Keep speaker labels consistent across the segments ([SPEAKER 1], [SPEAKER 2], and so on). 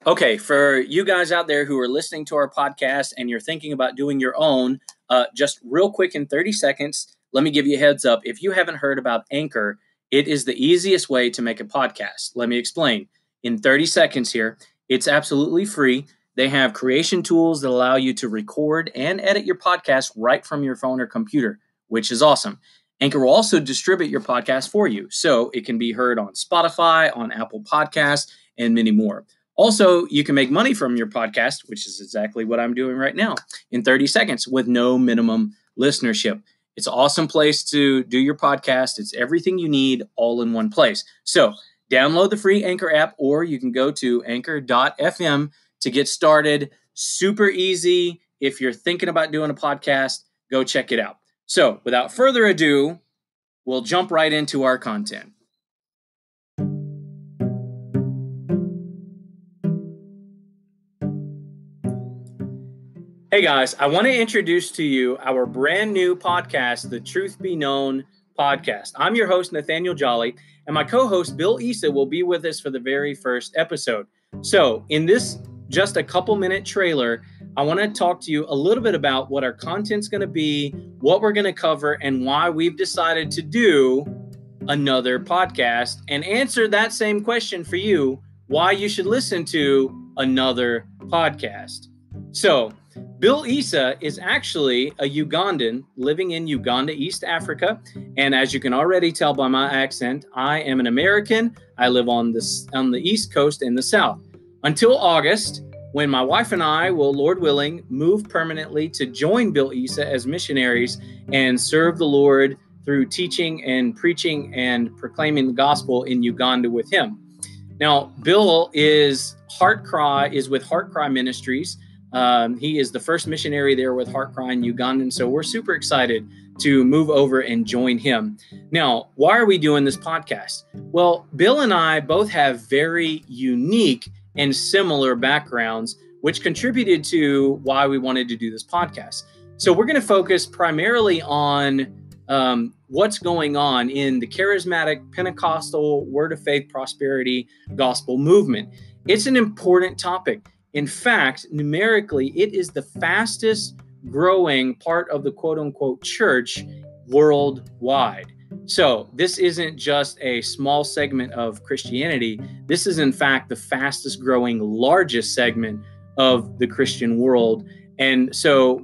[SPEAKER 1] Okay, for you guys out there who are listening to our podcast and you're thinking about doing your own, just real quick in 30 seconds, let me give you a heads up. If you haven't heard about Anchor, it is the easiest way to make a podcast. Let me explain. In 30 seconds here, it's absolutely free. They have creation tools that allow you to record and edit your podcast right from your phone or computer, which is awesome. Anchor will also distribute your podcast for you, so it can be heard on Spotify, on Apple Podcasts, and many more. Also, you can make money from your podcast, which is exactly what I'm doing right now, in 30 seconds with no minimum listenership. It's an awesome place to do your podcast. It's everything you need all in one place. So download the free Anchor app, or you can go to anchor.fm to get started. Super easy. If you're thinking about doing a podcast, go check it out. So without further ado, we'll jump right into our content. Hey guys, I want to introduce to you our brand new podcast, the TruthBeKnown podcast. I'm your host, Nathaniel Jolly, and my co-host, Bill Issa, will be with us for the very first episode. So in this just a couple minute trailer, I want to talk to you a little bit about what our content's going to be, what we're going to cover, and why we've decided to do another podcast and answer that same question for you, why you should listen to another podcast. So, Bill Issa is actually a Ugandan living in Uganda, East Africa. And as you can already tell by my accent, I am an American. I live on the East Coast in the South. Until August, when my wife and I will, Lord willing, move permanently to join Bill Issa as missionaries and serve the Lord through teaching and preaching and proclaiming the gospel in Uganda with him. Now, Bill is with Heart Cry Ministries. He is the first missionary there with Heart Cry in Uganda, so we're super excited to move over and join him. Now, why are we doing this podcast? Well, Bill and I both have very unique and similar backgrounds, which contributed to why we wanted to do this podcast. So we're going to focus primarily on what's going on in the charismatic, Pentecostal, Word of Faith, Prosperity gospel movement. It's an important topic. In fact, numerically, it is the fastest growing part of the quote unquote church worldwide. So this isn't just a small segment of Christianity. This is, in fact, the fastest growing, largest segment of the Christian world. And so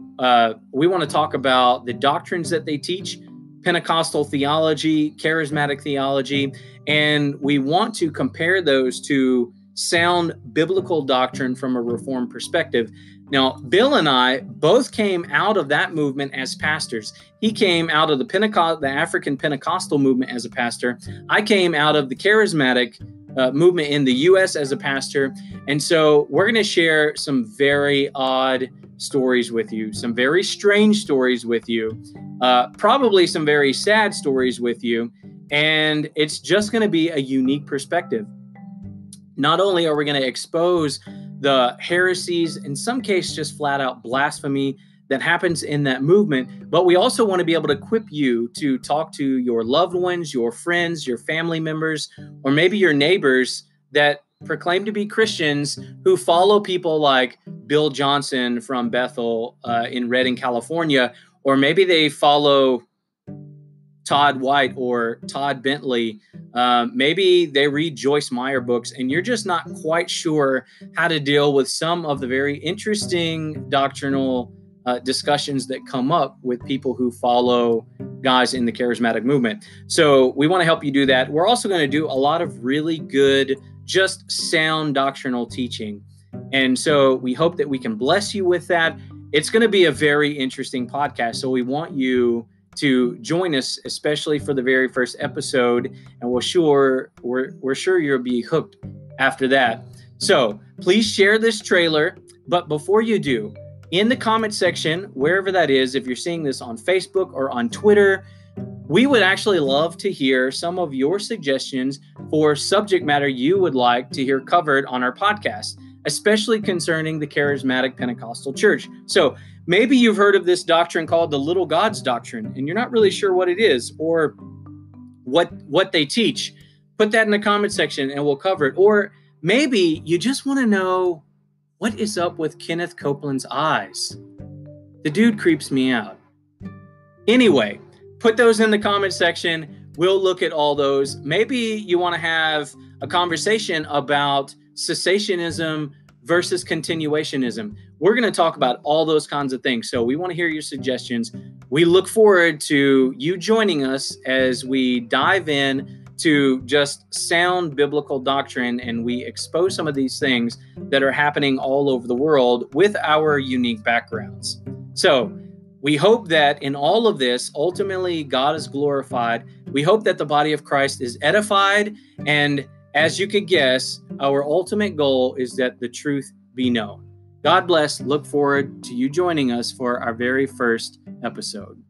[SPEAKER 1] we want to talk about the doctrines that they teach, Pentecostal theology, charismatic theology, and we want to compare those to sound biblical doctrine from a Reformed perspective. Now, Bill and I both came out of that movement as pastors. He came out of the African Pentecostal movement as a pastor. I came out of the charismatic movement in the U.S. as a pastor. And so we're going to share some very odd stories with you, some very strange stories with you, probably some very sad stories with you. And it's just going to be a unique perspective. Not only are we going to expose the heresies, in some cases just flat out blasphemy that happens in that movement, but we also want to be able to equip you to talk to your loved ones, your friends, your family members, or maybe your neighbors that proclaim to be Christians who follow people like Bill Johnson from Bethel in Redding, California, or maybe they follow Todd White or Todd Bentley. Maybe they read Joyce Meyer books, and you're just not quite sure how to deal with some of the very interesting doctrinal discussions that come up with people who follow guys in the charismatic movement. So we want to help you do that. We're also going to do a lot of really good, just sound doctrinal teaching. And so we hope that we can bless you with that. It's going to be a very interesting podcast. So we want you to join us, especially for the very first episode, and we're sure you'll be hooked after that. So please share this trailer. But before you do, in the comment section, wherever that is, if you're seeing this on Facebook or on Twitter, we would actually love to hear some of your suggestions for subject matter you would like to hear covered on our podcast, especially concerning the charismatic Pentecostal church. So maybe you've heard of this doctrine called the little gods doctrine, and you're not really sure what it is or what they teach. Put that in the comment section and we'll cover it. Or Maybe you just want to know what is up with Kenneth Copeland's eyes. The dude creeps me out. Anyway, put those in the comment section. We'll look at all those. Maybe you want to have a conversation about cessationism versus continuationism. We're going to talk about all those kinds of things. So we want to hear your suggestions. We look forward to you joining us as we dive in to just sound biblical doctrine and we expose some of these things that are happening all over the world with our unique backgrounds. So we hope that in all of this, ultimately, God is glorified. We hope that the body of Christ is edified. And as you could guess, our ultimate goal is that the truth be known. God bless. Look forward to you joining us for our very first episode.